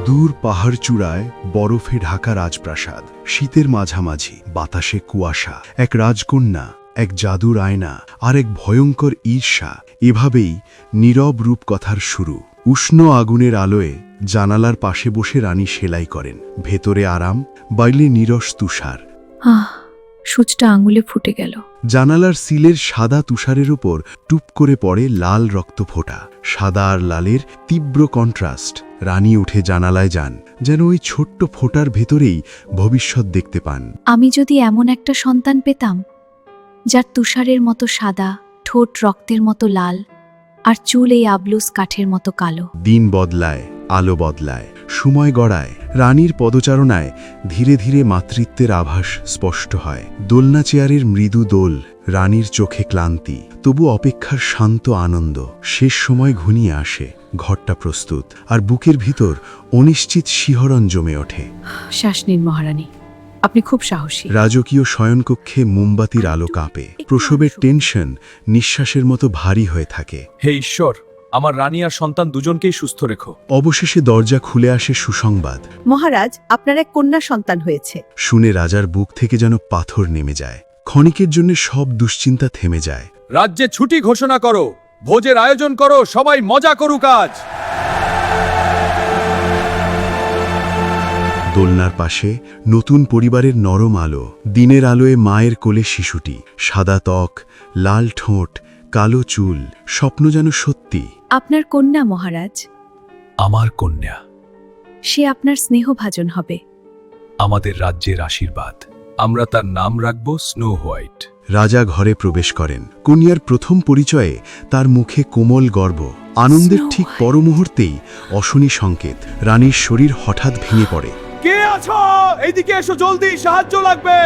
দূর পাহাড় চূড়ায় বরফে ঢাকা রাজপ্রাসাদ, শীতের মাঝামাঝি, বাতাসে কুয়াশা, এক রাজকন্যা, এক জাদুর আয়না আর এক ভয়ঙ্কর ঈর্ষা। এভাবেই নীরব রূপকথার শুরু। উষ্ণ আগুনের আলোয় জানালার পাশে বসে রানী সেলাই করেন। ভেতরে আরাম, বাইরে নীরস তুষার। সূচটা আঙুলে ফুটে গেল। জানালার সিলের সাদা তুষারের উপর টুপ করে পড়ে লাল রক্তফোঁটা। সাদা আর লালের তীব্র কন্ট্রাস্ট। রানী উঠে জানালায় যান, যেন ওই ছোট্ট ফোঁটার ভেতরেই ভবিষ্যৎ দেখতে পান। আমি যদি এমন একটা সন্তান পেতাম, যার তুষারের মতো সাদা, ঠোঁট রক্তের মতো লাল, আর চুল এই আবলুস কাঠের মতো কালো। দিন বদলায়, আলো বদলায়, সময় গড়ায়। রানীর পদচারণায় ধীরে ধীরে মাতৃত্বের আভাস স্পষ্ট হয়। দোলনা চেয়ারের মৃদু দোল, রানীর চোখে ক্লান্তি, তবু অপেক্ষার শান্ত আনন্দ। শেষ সময় ঘনিয়ে আসে, ঘরটা প্রস্তুত, আর বুকের ভিতর অনিশ্চিত শিহরণ জমে ওঠে। শ্বাস নিন মহারানী, আপনি খুব সাহসী। রাজকীয় শয়নকক্ষে মোমবাতির আলো কাঁপে। প্রসবের টেনশন নিঃশ্বাসের মতো ভারী হয়ে থাকে। হে ঈশ্বর, আমার রানী আর সন্তান দুজনকেই সুস্থ রেখো। অবশেষে দরজা খুলে আসে সুসংবাদ। মহারাজ, আপনার এক কন্যা সন্তান হয়েছে। শুনে রাজার বুক থেকে যেন পাথর নেমে যায়। ক্ষণিকের জন্য সব দুশ্চিন্তা থেমে যায়। রাজ্যে ছুটি ঘোষণা করো, ভোজের আয়োজন করো, সবাই মজা করুক আজ। দোলনার পাশে নতুন পরিবারের নরম আলো। দিনের আলোয় মায়ের কোলে শিশুটি, সাদা ত্বক, লাল ঠোঁট, কালো চুল, স্বপ্ন যেন সত্যি। আপনার কন্যা মহারাজ, আমার কন্যা, সে আপনার স্নেহভাজন হবে। আমাদের রাজ্যের আশীর্বাদ। আমরা তার নাম রাখব স্নো হোয়াইট। রাজা ঘরে প্রবেশ করেন। কন্যার প্রথম পরিচয়ে তার মুখে কোমল গর্ব। আনন্দের ঠিক পর মুহূর্তেই অশনি সংকেত। রানীর শরীর হঠাৎ ভেঙে পড়ে। কে আছো? এইদিকে এসো, জলদি, সাহায্য লাগবে।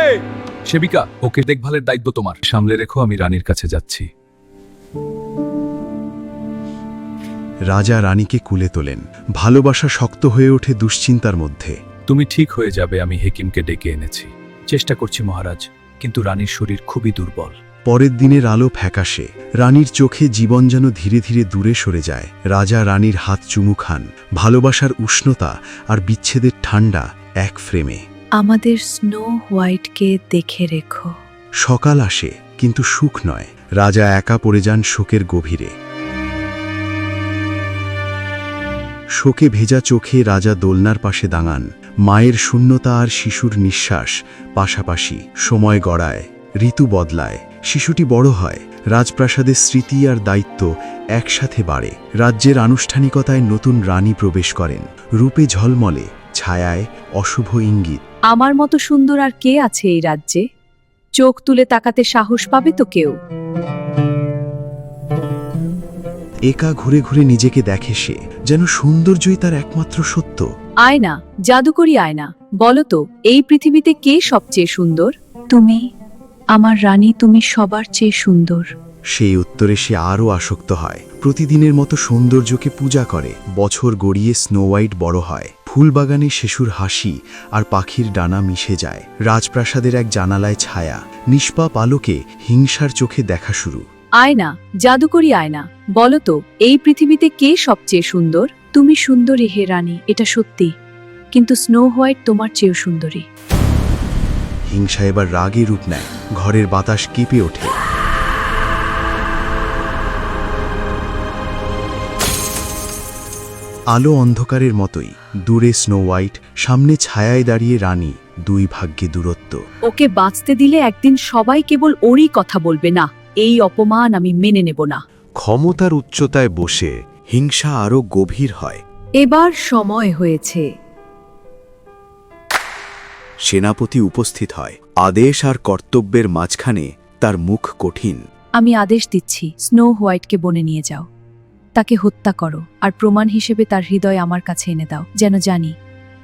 সেবিকা, ওকে দেখভালের দায়িত্ব তোমার। সামলে রেখো, আমি রানীর কাছে যাচ্ছি। রাজা রানীকে কুলে তোলেন। ভালোবাসা শক্ত হয়ে ওঠে দুশ্চিন্তার মধ্যে। তুমি ঠিক হয়ে যাবে, আমি হেকিমকে ডেকে এনেছি। চেষ্টা করছি মহারাজ, কিন্তু রানীর শরীর খুবই দুর্বল। পরের দিনের আলো ফ্যাকাশে। রানীর চোখে জীবন যেন ধীরে ধীরে দূরে সরে যায়। রাজা রানীর হাত চুমু খান। ভালোবাসার উষ্ণতা আর বিচ্ছেদের ঠান্ডা এক ফ্রেমে। আমাদের স্নো হোয়াইটকে দেখে রেখো। সকাল আসে, কিন্তু সুখ নয়। রাজা একা পড়ে যান শোকের গভীরে। শোকে ভেজা চোখে রাজা দোলনার পাশে দাঁড়ান। মায়ের শূন্যতা আর শিশুর নিঃশ্বাস পাশাপাশি। সময় গড়ায়, ঋতু বদলায়, শিশুটি বড় হয়। রাজপ্রাসাদের স্মৃতি আর দায়িত্ব একসাথে বাড়ে। রাজ্যের আনুষ্ঠানিকতায় নতুন রানী প্রবেশ করেন। রূপে ঝলমলে, ছায়ায় অশুভ ইঙ্গিত। আমার মতো সুন্দর আর কে আছে এই রাজ্যে? চোখ তুলে তাকাতে সাহস পাবে তো কেউ? একা ঘুরে ঘুরে নিজেকে দেখে সে, যেন সৌন্দর্যই তার একমাত্র সত্য। আয়না, জাদুকরি আয়না, বলো তো, এই পৃথিবীতে কে সবচেয়ে সুন্দর? তুমি, আমার রানী, তুমি সবার চেয়ে সুন্দর। সেই উত্তরে সে আরও আসক্ত হয়। প্রতিদিনের মতো সৌন্দর্যকে পূজা করে। বছর গড়িয়ে স্নো হোয়াইট বড় হয়। ফুলবাগানে শিশুর হাসি আর পাখির ডানা মিশে যায়। রাজপ্রাসাদের এক জানালায় ছায়া, নিষ্পাপ আলোকে হিংসার চোখে দেখা শুরু। আয়না, জাদুকরি আয়না, বলো তো, এই পৃথিবীতে কে সবচেয়ে সুন্দর? তুমি সুন্দরী হে রানী, এটা সত্যি, কিন্তু স্নো হোয়াইট তোমার চেয়েও সুন্দরী। হিংসা এবার রাগে রূপ নেয়। ঘরের বাতাস কেঁপে ওঠে। আলো অন্ধকারের মতোই। দূরে স্নো হোয়াইট, সামনে ছায়ায় দাঁড়িয়ে রানী। দুই ভাগ্যে দূরত্ব। ওকে বাঁচতে দিলে একদিন সবাই কেবল ওরই কথা বলবে। না, এই অপমান আমি মেনে নেব না। ক্ষমতার উচ্চতায় বসে হিংসা আরও গভীর হয়। এবার সময় হয়েছে। সেনাপতি উপস্থিত হয়। আদেশ আর কর্তব্যের মাঝখানে তার মুখ কঠিন। আমি আদেশ দিচ্ছি, স্নো হোয়াইটকে বনে নিয়ে যাও। তাকে হত্যা করো, আর প্রমাণ হিসেবে তার হৃদয় আমার কাছে এনে দাও, যেন জানি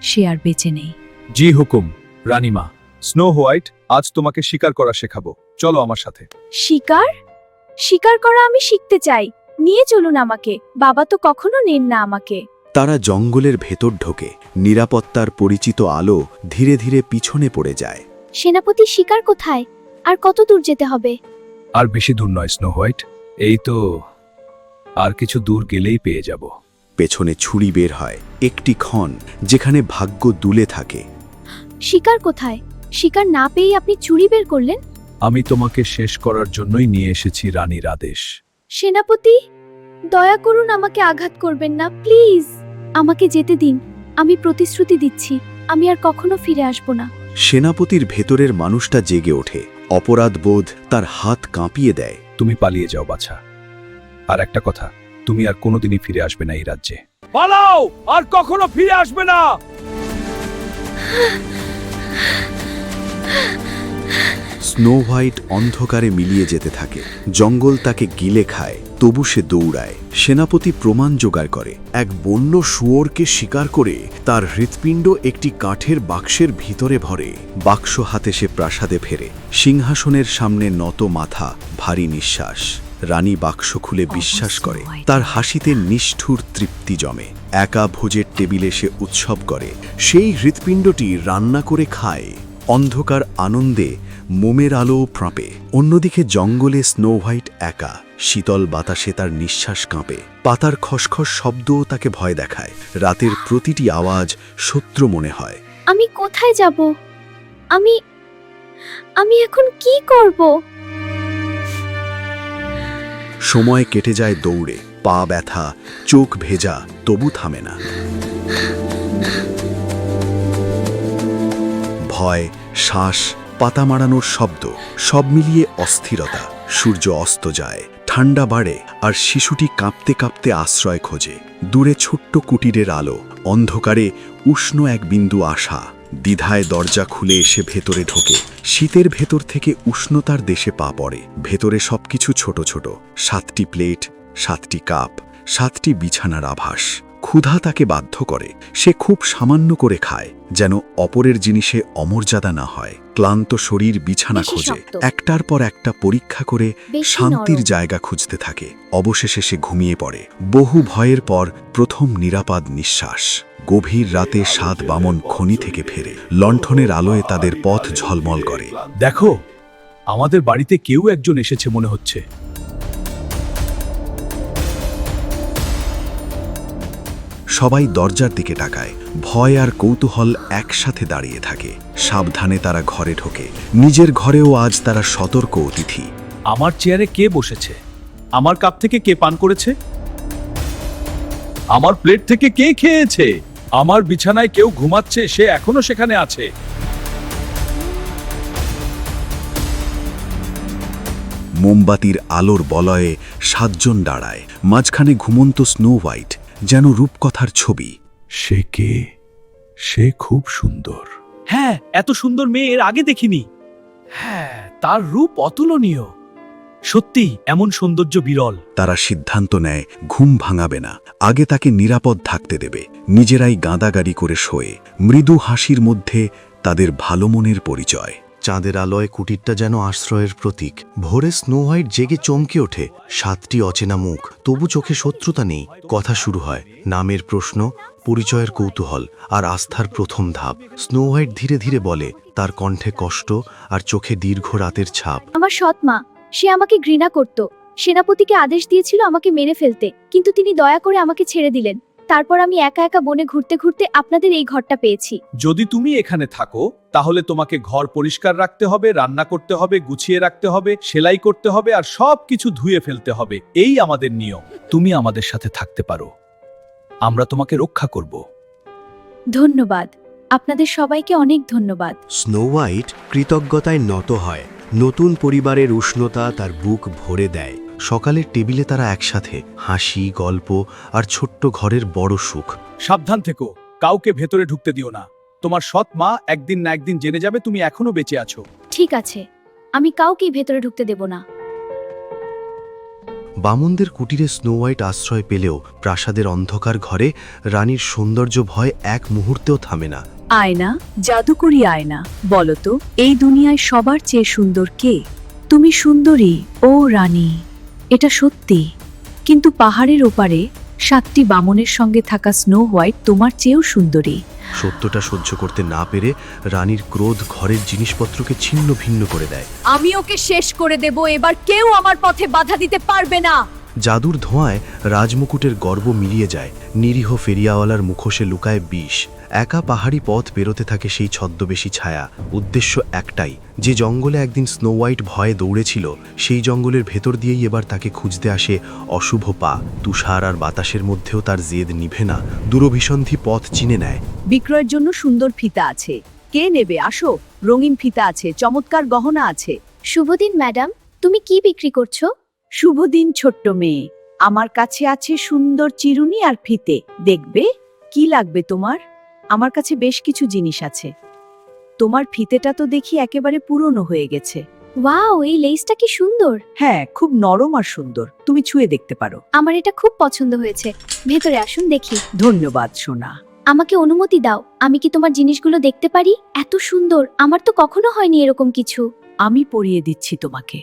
সে আর বেঁচে নেই। জি হুকুম রানীমা। স্নো হোয়াইট, আজ তোমাকে শিকার করা শেখাবো। চলো আমার সাথে। শিকার? শিকার করা আমি শিখতে চাই। নিয়ে চলুন আমাকে। বাবা তো কখনো নেন না আমাকে। তারা জঙ্গলের ভেতর ঢোকে। নিরাপত্তার পরিচিত আলো ধীরে ধীরে পিছনে পড়ে যায়। সেনাপতি, শিকার কোথায়? আর কত দূর যেতে হবে? আর বেশি দূর নয় স্নো হোয়াইট, এই তো আর কিছু দূর গেলেই পেয়ে যাব। পেছনে ছুরি বের হয়, একটি ক্ষণ যেখানে ভাগ্য দুলে থাকে। শিকার কোথায়? শিকার না পেয়েই আপনি চুরি বের করলেন? আমি তোমাকে শেষ করার জন্যই নিয়ে এসেছি রানীর আদেশ। সেনাপতি, দয়া করুন, আমাকে আঘাত করবেন না প্লিজ। আমাকে যেতে দিন। আমি প্রতিশ্রুতি দিচ্ছি, আমি আর কখনো ফিরে আসব না। সেনাপতির ভেতরের মানুষটা জেগে ওঠে, অপরাধবোধ তার হাত কাঁপিয়ে দেয়। তুমি পালিয়ে যাও বাছা। আর একটা কথা, তুমি আর কোনোদিনই ফিরে আসবে না এই রাজ্যে। পালাও, আর কখনো ফিরে আসবে না। স্নো হোয়াইট অন্ধকারে মিলিয়ে যেতে থাকে, জঙ্গল তাকে গিলে খায়, তবু সে দৌড়ায়। সেনাপতি প্রমাণ জোগাড় করে, এক বন্য শুয়োরকে শিকার করে তার হৃৎপিণ্ড একটি কাঠের বাক্সের ভিতরে ভরে। বাক্স হাতে সে প্রাসাদে ফেরে, সিংহাসনের সামনে নত মাথা, ভারী নিঃশ্বাস। রানী বাক্স খুলে বিশ্বাস করে, তার হাসিতে নিষ্ঠুর তৃপ্তি জমে। একা ভোজের টেবিলে সে উৎসব করে, সেই হৃৎপিণ্ডটি রান্না করে খায়। অন্ধকার আনন্দে মোমের আলো প্রাঁপে। অন্যদিকে জঙ্গলে স্নো হোয়াইট একা, শীতল বাতাসে তার নিঃশ্বাস কাঁপে। পাতার খসখস শব্দও তাকে ভয় দেখায়, রাতের প্রতিটি আওয়াজ শত্রু মনে হয়। আমি কোথায় যাব? আমি এখন কি করব? সময় কেটে যায় দৌড়ে, পা ব্যথা, চোখ ভেজা, তবু থামে না। ভয়, শ্বাস, পাতা মারানোর শব্দ, সব মিলিয়ে অস্থিরতা। সূর্য অস্ত যায়, ঠান্ডা বাড়ে, আর শিশুটি কাঁপতে কাঁপতে আশ্রয় খোঁজে। দূরে ছোট্ট কুটিরের আলো, অন্ধকারে উষ্ণ এক বিন্দু আশা। দ্বিধায় দরজা খুলে এসে ভেতরে ঢোকে। শীতের ভেতর থেকে উষ্ণতার দেশে পা পড়ে। ভেতরে সবকিছু ছোট ছোট, 7টি প্লেট, 7টি কাপ, 7টি বিছানার আভাস। ক্ষুধা তাকে বাধ্য করে, সে খুব সামান্য করে খায়, যেন অপরের জিনিসে অমর্যাদা না হয়। ক্লান্ত শরীর বিছানা বেশি খোঁজে, শক্ত। একটার পর একটা পরীক্ষা করে বেশি শান্তির নরম। জায়গা খুঁজতে থাকে। অবশেষে সে ঘুমিয়ে পড়ে, বহু ভয়ের পর প্রথম নিরাপদ নিঃশ্বাস। গভীর রাতে 7 বামন খনি থেকে ফেরে, লণ্ঠনের আলোয় তাদের পথ ঝলমল করে। দেখো, আমাদের বাড়িতে কেউ একজন এসেছে মনে হচ্ছে। সবাই দরজার দিকে তাকায়, ভয় আর কৌতূহল একসাথে দাঁড়িয়ে থাকে। সাবধানে তারা ঘরে ঢোকে, নিজের ঘরেও আজ তারা সতর্ক অতিথি। আমার চেয়ারে কে বসেছে? আমার কাপ থেকে কে পান করেছে? আমার প্লেট থেকে কে খেয়েছে? আমার বিছানায় কেউ ঘুমাচ্ছে, সে এখনো সেখানে আছে। মোমবাতির আলোর বলয়ে 7 জন দাঁড়ায়, মাঝখানে ঘুমন্ত স্নো হোয়াইট, যেন রূপকথার ছবি। সে কে? সে খুব সুন্দর। হ্যাঁ, এত সুন্দর মেয়ে এর আগে দেখিনি। হ্যাঁ, তার রূপ অতুলনীয়। সত্যি, এমন সৌন্দর্য বিরল। তারা সিদ্ধান্ত নেয় ঘুম ভাঙাবে না, আগে তাকে নিরাপদ থাকতে দেবে। নিজেরাই গাঁদাগাড়ি করে শোয়ে, মৃদু হাসির মধ্যে তাদের ভালো মনের পরিচয়। চাঁদের আলোয় কুটিরটা যেন আশ্রয়ের প্রতীক। ভোরে স্নো হোয়াইট জেগে চমকে ওঠে, 7টি অচেনা মুখ, তবু চোখে শত্রুতা নেই। কথা শুরু হয়, নামের প্রশ্ন, পরিচয়ের কৌতূহল, আর আস্থার প্রথম ধাপ। স্নো হোয়াইট ধীরে ধীরে বলে, তার কণ্ঠে কষ্ট আর চোখে দীর্ঘ রাতের ছাপ। আমার সৎ মা, সে আমাকে ঘৃণা করত। সেনাপতিকে আদেশ দিয়েছিল আমাকে মেরে ফেলতে, কিন্তু তিনি দয়া করে আমাকে ছেড়ে দিলেন। তারপর আমি একা একা বনে ঘুরতে ঘুরতে আপনাদের এই ঘরটা পেয়েছি। যদি তুমি এখানে থাকো, তাহলে তোমাকে ঘর পরিষ্কার রাখতে হবে, রান্না করতে হবে, গুছিয়ে রাখতে হবে, সেলাই করতে হবে, আর সবকিছু ধুয়ে ফেলতে হবে। এই আমাদের নিয়ম। তুমি আমাদের সাথে থাকতে পারো, আমরা তোমাকে রক্ষা করব। ধন্যবাদ, আপনাদের সবাইকে অনেক ধন্যবাদ। স্নো হোয়াইট কৃতজ্ঞতায় নত হয়। নতুন পরিবারের উষ্ণতা তার বুক ভরে দেয়। সকালের টেবিলে তারা একসাথে, হাসি, গল্প আর ছোট্ট ঘরের বড় সুখ। সাবধান থেকো, কাউকে ভেতরে ঢুকতে দিও না। তোমার সৎ মা একদিন না একদিন জেনে যাবে তুমি এখনো বেঁচে আছো। ঠিক আছে, আমি কাউকেই ভেতরে ঢুকতে দেব না। বামনদের কুটিরে স্নো হোয়াইট আশ্রয় পেলেও প্রাসাদের অন্ধকার ঘরে রানীর সৌন্দর্য ভয় এক মুহূর্তেও থামে না। আয়না, জাদুকরি আয়না, বলো তো এই দুনিয়ায় সবার চেয়ে সুন্দর কে? তুমি সুন্দরী ও রানী, এটা সত্যি। কিন্তু পাহাড়ের ওপারে 7টি বামনের সঙ্গে থাকা স্নো হোয়াইট তোমার চেয়েও সুন্দরী। সত্যটা সহ্য করতে না পেরে রানীর ক্রোধ ঘরের জিনিসপত্রকে ছিন্ন ভিন্ন করে দেয়। আমি ওকে শেষ করে দেব, এবার কেউ আমার পথে বাধা দিতে পারবে না। জাদুর ধোঁয়ায় রাজমুকুটের গর্ব মিলিয়ে যায়, নিরীহ ফেরিয়াওয়ালার মুখোশে লুকায় বিষ। একা পাহাড়ি পথ পেরোতে থাকে সেই ছদ্মবেশী ছায়া। উদ্দেশ্য একটাই, যে জঙ্গলে একদিন স্নো হোয়াইট ভয়ে দৌড়েছিল, সেই জঙ্গলের ভেতর দিয়েই এবার তাকে খুঁজতে আসে অশুভ পা। তুষার আর বাতাসের মধ্যেও তার জেদ নিভে না, দূরভিসন্ধি পথ চিনে নেয়। বিক্রয়ের জন্য সুন্দর ফিতা আছে, কে নেবে? আসো, রঙিন ফিতা আছে, চমৎকার গহনা আছে। শুভ দিন ম্যাডাম, তুমি কি বিক্রি করছো? শুভ দিন ছোট্ট মেয়ে, আমার কাছে আছে সুন্দর চিরুনি আর ফিতে। দেখবে কি লাগবে তোমার? আমার কাছে বেশ কিছু জিনিস আছে। তোমার ফিতেটা তো দেখি একেবারে পুরনো হয়ে গেছে। ওয়াও, এই লেসটা কি সুন্দর! হ্যাঁ, খুব নরম আর সুন্দর, তুমি ছুঁয়ে দেখতে পারো। আমার এটা খুব পছন্দ হয়েছে। ভেতরে আসুন দেখি। ধন্যবাদ সোনা। আমাকে অনুমতি দাও, আমি কি তোমার জিনিসগুলো দেখতে পারি? এত সুন্দর, আমার তো কখনো হয়নি এরকম কিছু। আমি পরিয়ে দিচ্ছি তোমাকে।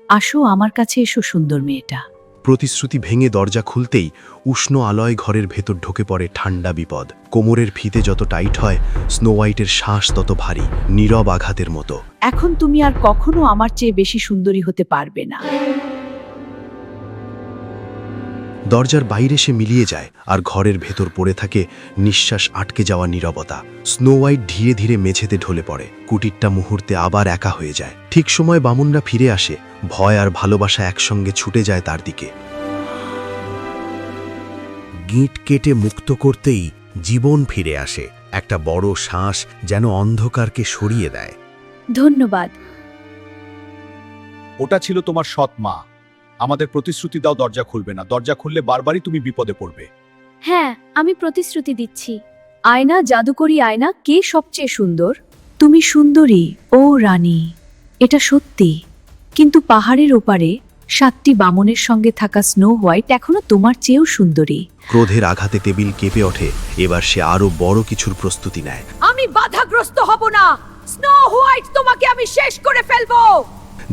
আসো আমার কাছে এসো সুন্দর মেয়েটা। প্রতিশ্রুতি ভেঙে দরজা খুলতেই উষ্ণ আলয় ঘরের ভেতর ঢুকে পড়ে ঠান্ডা বিপদ। কোমরের ফিতে যত টাইট হয়, স্নো হোয়াইটের শ্বাস তত ভারী, নীরব আঘাতের মতো। এখন তুমি আর কখনো আমার চেয়ে বেশি সুন্দরী হতে পারবে না। দরজার বাইরে সে মিলিয়ে যায়, আর ঘরের ভেতর পড়ে থাকে নিঃশ্বাস আটকে যাওয়া নীরবতা। স্নো হোয়াইট ধীরে ধীরে মেঝেতে ঢলে পড়ে। কুটিরটা মুহূর্তে আবার একা হয়ে যায়। ঠিক সময় বামুনরা ফিরে আসে। ভয় আর ভালোবাসা একসঙ্গে ছুটে যায় তার দিকে। গিঁট কেটে মুক্ত করতেই জীবন ফিরে আসে। একটা বড় শ্বাস যেন অন্ধকারকে সরিয়ে দেয়। ধন্যবাদ। ওটা ছিল তোমার সৎ মা। আমাদের প্রতিশ্রুতি দাও দরজা খুলবে না। দরজা খুললে বারবারই তুমি বিপদে পড়বে। হ্যাঁ, আমি প্রতিশ্রুতি দিচ্ছি। আয়না, জাদুকরি আয়না, কে সবচেয়ে সুন্দর? তুমি সুন্দরী, ও রানী। এটা সত্যি, কিন্তু পাহাড়ের ওপারে 7টি বামনের সঙ্গে থাকা স্নো হোয়াইট এখনো তোমার চেয়েও সুন্দরী। ক্রোধের আঘাতে টেবিল কেঁপে ওঠে। এবার সে আরো বড় কিছুর প্রস্তুতি নেয়। আমি বাধাগ্রস্ত হব না। স্নো হোয়াইট, তোমাকে আমি শেষ করে ফেলবো।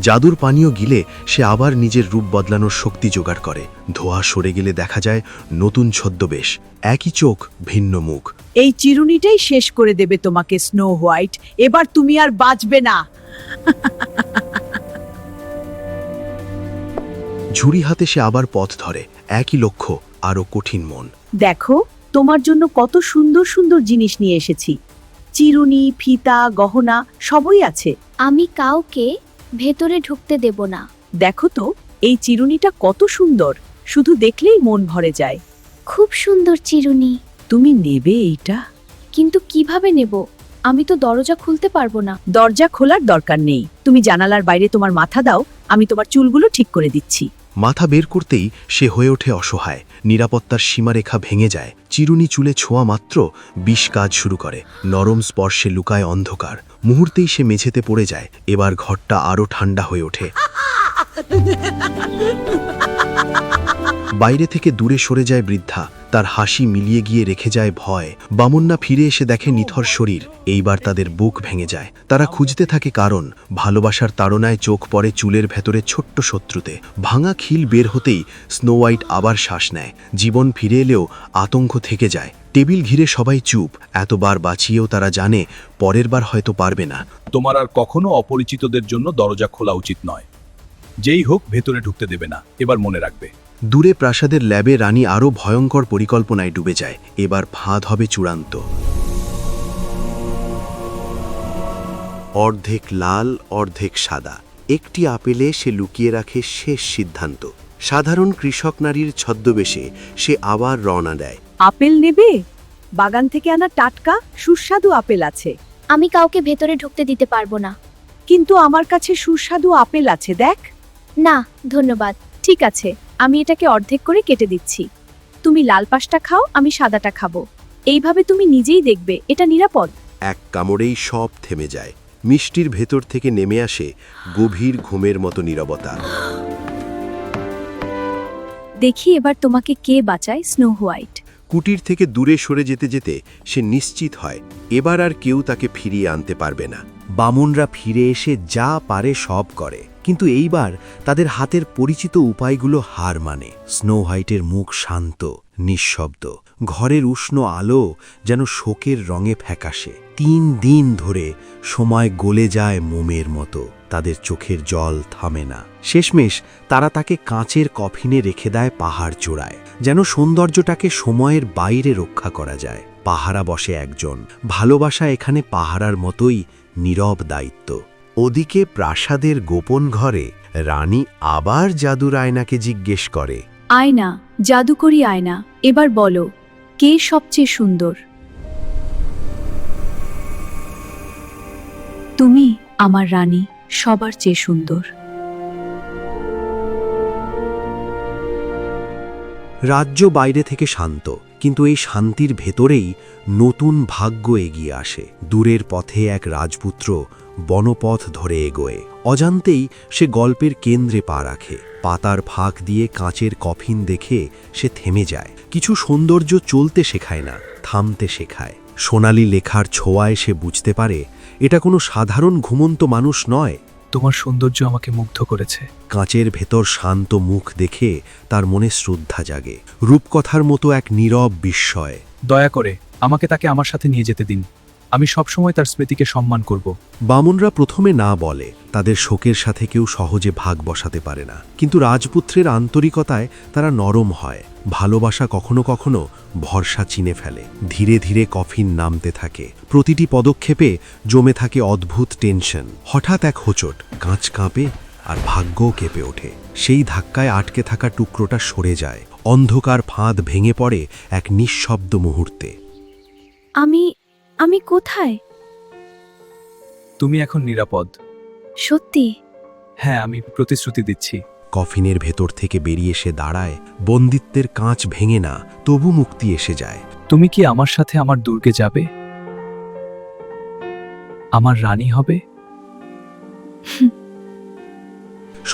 জাদুর পানীয় গিলে সে আবার নিজের রূপ বদলানোর শক্তি জোগাড় করে। ধোঁয়া সরে গেলে দেখা যায় নতুন ছদ্মবেশ, একই চোখ, ভিন্ন মুখ। এই চিরুনিটাই শেষ করে দেবে তোমাকে স্নো হোয়াইট। এবার তুমি আর বাঁচবে না। ঝুড়ি হাতে সে আবার পথ ধরে। একই লক্ষ্য, আরো কঠিন মন। দেখো, তোমার জন্য কত সুন্দর সুন্দর জিনিস নিয়ে এসেছি। চিরুনি, ফিতা, গহনা সবই আছে। আমি কাউকে ভেতরে ঢুকতে দেব না। দেখো তো, এই চিরুনিটা কত সুন্দর, শুধু দেখলেই মন ভরে যায়। খুব সুন্দর চিরুনি। তুমি নেবে এইটা? কিন্তু কিভাবে নেব? আমি তো দরজা খুলতে পারবো না। দরজা খোলার দরকার নেই, তুমি জানালার বাইরে তোমার মাথা দাও, আমি তোমার চুলগুলো ঠিক করে দিচ্ছি। মাথা বের করতেই সে হয়ে ওঠে অসহায়। নিরাপত্তার সীমারেখা ভেঙে যায়। চিরুনি চুলে ছোঁয়া মাত্র বিষ কাজ শুরু করে। নরম স্পর্শে লুকায় অন্ধকার। মুহূর্তেই সে মেঝেতে পড়ে যায়। এবার ঘরটা আরো ঠান্ডা হয়ে ওঠে। বাইরে থেকে দূরে সরে যায় বৃদ্ধা। তার হাসি মিলিয়ে গিয়ে রেখে যায় ভয়। বামুন্না ফিরে এসে দেখে নিথর শরীর। এইবার তাদের বুক ভেঙে যায়। তারা খুঁজতে থাকে কারণ। ভালোবাসার তাড়নায় চোখ পড়ে চুলের ভেতরে ছোট্ট শত্রুতে। ভাঙা খিল বের হতেই স্নো হোয়াইট আবার শ্বাস নেয়। জীবন ফিরে এলেও আতঙ্ক থেকে যায়। টেবিল ঘিরে সবাই চুপ। এতবার বাঁচিয়েও তারা জানে পরের বার হয়তো পারবে না। তোমার আর কখনো অপরিচিতদের জন্য দরজা খোলা উচিত নয়। যেই হোক ভেতরে ঢুকতে দেবে না, এবার মনে রাখবে। দূরে প্রাসাদের ল্যাবে রানী আরও ভয়ঙ্কর পরিকল্পনায় ডুবে যায়। এবার ফাঁদ হবে চূড়ান্ত। অর্ধেক লাল, অর্ধেক সাদা। একটি আপেলে সে লুকিয়ে রাখে শেষ সিদ্ধান্ত। সাধারণ কৃষক নারীর ছদ্মবেশে সে আবার রওনা দেয়। আপেল নেবে? বাগান থেকে আনা টাটকা সুস্বাদু আপেল আছে। আমি কাউকে ভেতরে ঢুকতে দিতে পারবো না। কিন্তু আমার কাছে সুস্বাদু আপেল আছে, দেখ। না, ধন্যবাদ। ঠিক আছে, আমি এটাকে অর্ধেক করে কেটে দিচ্ছি। তুমি লাল পাশটা খাও, আমি সাদাটা খাবো। এইভাবে তুমি নিজেই দেখবে এটা নিরাপদ। এক কামড়েই সব থেমে যায়। মিষ্টির ভেতর থেকে নেমে আসে গভীর ঘুমের মতো নীরবতা। দেখি এবার তোমাকে কে বাঁচায়, স্নো হোয়াইট। কুটির থেকে দূরে সরে যেতে যেতে সে নিশ্চিত হয় এবার আর কেউ তাকে ফিরিয়ে আনতে পারবে না। বামুনরা ফিরে এসে যা পারে সব করে, কিন্তু এইবার তাদের হাতের পরিচিত উপায়গুলো হার মানে। স্নো হোয়াইটের মুখ শান্ত, নিঃশব্দ। ঘরের উষ্ণ আলো যেন শোকের রঙে ফ্যাকাশে। 3 দিন ধরে সময় গলে যায় মোমের মতো। তাদের চোখের জল থামে না। শেষমেশ তারা তাকে কাঁচের কফিনে রেখে দেয় পাহাড় চূড়ায়, যেন সৌন্দর্যটাকে সময়ের বাইরে রক্ষা করা যায়। পাহারা বসে একজন। ভালোবাসা এখানে পাহারার মতোই নীরব দায়িত্ব। ওদিকে প্রাসাদের গোপন ঘরে রানী আবার জাদুর আয়নাকে জিজ্ঞেস করে, আয়না, জাদুকরি আয়না, এবার বলো, কে সবচেয়ে সুন্দর? তুমি আমার রানী, সবার চেয়ে সুন্দর। রাজ্য বাইরে থেকে শান্ত, কিন্তু এই শান্তির ভেতরেই নতুন ভাগ্য এগিয়ে আসে। দূরের পথে এক রাজপুত্র বনপথ ধরে এগোয়। অজান্তেই সে গল্পের কেন্দ্রে পা রাখে। পাতার ফাঁক দিয়ে কাঁচের কফিন দেখে সে থেমে যায়। কিছু সৌন্দর্য চলতে শেখায় না, থামতে শেখায়। সোনালি লেখার ছোঁয়ায় সে বুঝতে পারে এটা কোনো সাধারণ ঘুমন্ত মানুষ নয়। তোমার সৌন্দর্য আমাকে মুগ্ধ করেছে। কাঁচের ভেতর শান্ত মুখ দেখে তার মনে শ্রদ্ধা জাগে। রূপকথার মতো এক নীরব বিস্ময়। দয়া করে আমাকে তাকে আমার সাথে নিয়ে যেতে দিন। আমি সবসময় তার স্মৃতিকে সম্মান করব। বামুনরা প্রথমে না বলে, তাদের শোকের সাথে কেউ সহজে ভাগ বসাতে পারে না। কিন্তু রাজপুত্রের আন্তরিকতায় তারা নরম হয়। ভালোবাসা কখনো কখনো ভরসা চিনে ফেলে। ধীরে ধীরে কফিন নামতে থাকে। প্রতিটি পদক্ষেপে জমে থাকে অদ্ভুত টেনশন। হঠাৎ এক হোঁচট, কাঁচ কাঁপে আর ভাগ্যও কেঁপে ওঠে। সেই ধাক্কায় আটকে থাকা টুকরোটা সরে যায়। অন্ধকার ফাঁদ ভেঙে পড়ে এক নিঃশব্দ মুহূর্তে। আমি কোথায়? তুমি এখন নিরাপদ। সত্যি? হ্যাঁ, আমি প্রতিশ্রুতি দিচ্ছি। কফিনের ভেতর থেকে বেরিয়ে এসে দাঁড়ায়। বন্দিত্বের কাঁচ ভেঙে না, তবু মুক্তি এসে যায়। তুমি কি আমার সাথে আমার দুর্গে যাবে? আমার রানী হবে?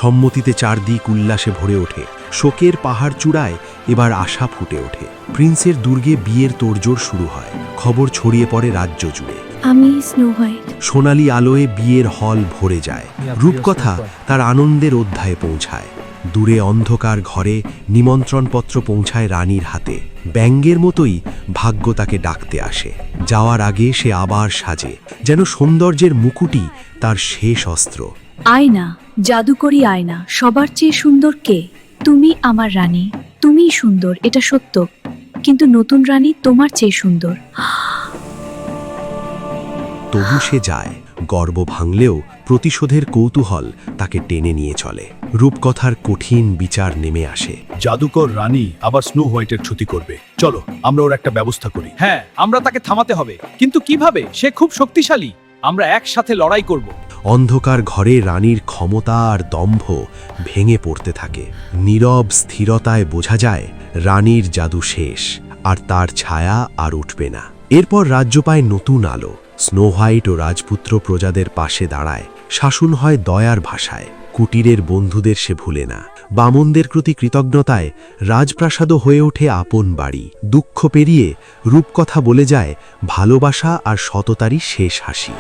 সম্মতিতে চারদিক উল্লাসে ভরে ওঠে। শোকের পাহাড় চূড়ায় এবার আশা ফুটে ওঠে। প্রিন্সের দুর্গে বিয়ের তোড়জোড় শুরু হয়। খবর ছড়িয়ে পড়ে রাজ্য জুড়ে। আমি স্নো হোয়াইট। সোনালি আলোয় বিয়ের হল ভরে যায়। রূপকথা তার আনন্দের অধ্যায়ে পৌঁছায়। দূরে অন্ধকার ঘরে নিমন্ত্রণপত্র পৌঁছায় রানীর হাতে। ব্যঙ্গের মতোই ভাগ্য তাকে ডাকতে আসে। যাওয়ার আগে সে আবার সাজে, যেন সৌন্দর্যের মুকুটই তার শেষ অস্ত্র। আয়না, জাদুকরি আয়না, সবার চেয়ে সুন্দর কে? তুমি আমার রানী, তুমিই সুন্দর, এটা সত্য। কিন্তু নতুন রানী তোমার চেয়ে সুন্দর। তবু সে যায়। গর্ব ভাঙলেও প্রতিশোধের কৌতূহল তাকে টেনে নিয়ে চলে। রূপকথার কঠিন বিচার নেমে আসে। জাদুকর রানী আবার স্নো হোয়াইটের ক্ষতি করবে। চলো আমরা ওর একটা ব্যবস্থা করি। হ্যাঁ, আমরা তাকে থামাতে হবে। কিন্তু কিভাবে? সে খুব শক্তিশালী। আমরা একসাথে লড়াই করব। অন্ধকার ঘরে রানীর ক্ষমতা আর দম্ভ ভেঙে পড়তে থাকে। নীরব স্থিরতায় বোঝা যায় রানীর জাদু শেষ, আর তার ছায়া আর উঠবে না। এরপর রাজ্য পায় নতুন আলো। স্নো হোয়াইট ও রাজপুত্র প্রজাদের পাশে দাঁড়ায়। শাসন হয় দয়ার ভাষায়। কুটিরের বন্ধুদের সে ভুলে না। বামনদের প্রতি কৃতজ্ঞতায় রাজপ্রাসাদও হয়ে ওঠে আপন বাড়ি। দুঃখ পেরিয়ে রূপকথা বলে যায় ভালোবাসা আর সততারই শেষ হাসি।